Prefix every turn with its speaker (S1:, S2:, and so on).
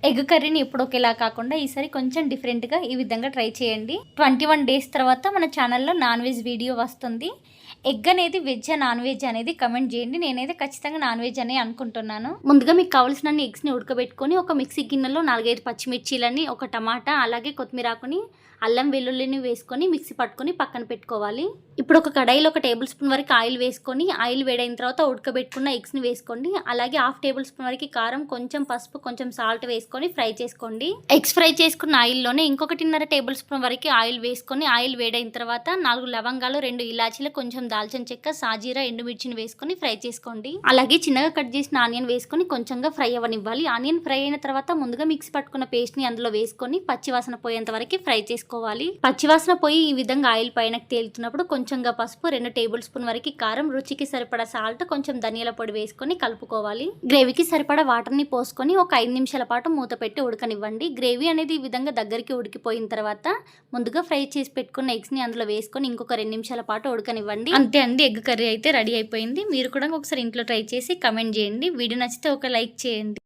S1: Egg కర్రీని ఎప్పుడు ఒకేలా కాకుండా ఈసారి కొంచెం డిఫరెంట్గా ఈ విధంగా ట్రై చేయండి. 21 డేస్ తర్వాత మన ఛానల్లో నాన్ వెజ్ వీడియో వస్తుంది. ఎగ్ అనేది వెజ్ నాన్ వెజ్ అనేది కమెంట్ చేయండి. నేనైతే ఖచ్చితంగా నాన్ వెజ్ అనే అనుకుంటున్నాను. ముందుగా మీకు కావాల్సిన ఎగ్స్ని ఉడకబెట్టుకొని ఒక మిక్సీ గిన్నెలో 4-5 పచ్చిమిర్చీలని, ఒక టమాటా, అలాగే కొత్తిమీరాకుని, అల్లం వెల్లుల్లిని వేసుకొని మిక్సీ పట్టుకొని పక్కన పెట్టుకోవాలి. ఇప్పుడు ఒక కడాయిలో 1 టేబుల్ స్పూన్ వరకు ఆయిల్ వేసుకొని, ఆయిల్ వేడైన తర్వాత ఉడకబెట్టుకున్న ఎగ్స్ని వేసుకోండి. అలాగే 1/2 టేబుల్ స్పూన్ వరకు కారం, కొంచెం పసుపు, కొంచెం సాల్ట్ వేసుకొని ఫ్రై చేసుకోండి. ఎగ్స్ ఫ్రై చేసుకున్న ఆయిల్లోనే 1.5 టేబుల్ స్పూన్ వరకు ఆయిల్ వేసుకొని, ఆయిల్ వేడైన తర్వాత 4 లవంగాలు, 2 ఇలాచీలు, కొంచెం దాల్చిన చెక్క, సాజీరా, ఎండుమిర్చిని వేసుకొని ఫ్రై చేసుకోండి. అలాగే చిన్నగా కట్ చేసిన ఆనియన్ వేసుకొని కొంచెంగా ఫ్రై అవ్వనివ్వాలి. ఆనియన్ ఫ్రై అయిన తర్వాత ముందుగా మిక్సీ పట్టుకున్న పేస్ట్ ని అందులో వేసుకొని పచ్చివాసన పోయేంత వరకు ఫ్రై చేసుకోవాలి. పచ్చివాసన పోయి ఈ విధంగా ఆయిల్ పైనకి తేలుతున్నప్పుడు కొంచెంగా పసుపు, 2 టేబుల్ స్పూన్ వరకు కారం, రుచికి సరిపడా సాల్ట్, కొంచెం ధనియాల పొడి వేసుకొని కలుపుకోవాలి. గ్రేవీకి సరిపడా వాటర్ ని పోసుకొని ఒక 5 నిమిషాల పాటు మూత పెట్టి ఉడకనివ్వండి. గ్రేవీ అనేది ఈ విధంగా దగ్గరికి ఉడికిపోయిన తర్వాత ముందుగా ఫ్రై చేసి పెట్టుకున్న ఎగ్స్ ని అందులో వేసుకొని ఇంకొక 2 నిమిషాల పాటు ఉడకనివ్వండి. అంతే అండి, ఎగ్ కర్రీ అయితే రెడీ అయిపోయింది. మీరు కూడా ఒకసారి ఇంట్లో ట్రై చేసి కమెంట్ చేయండి. వీడియో నచ్చితే ఒక లైక్ చేయండి.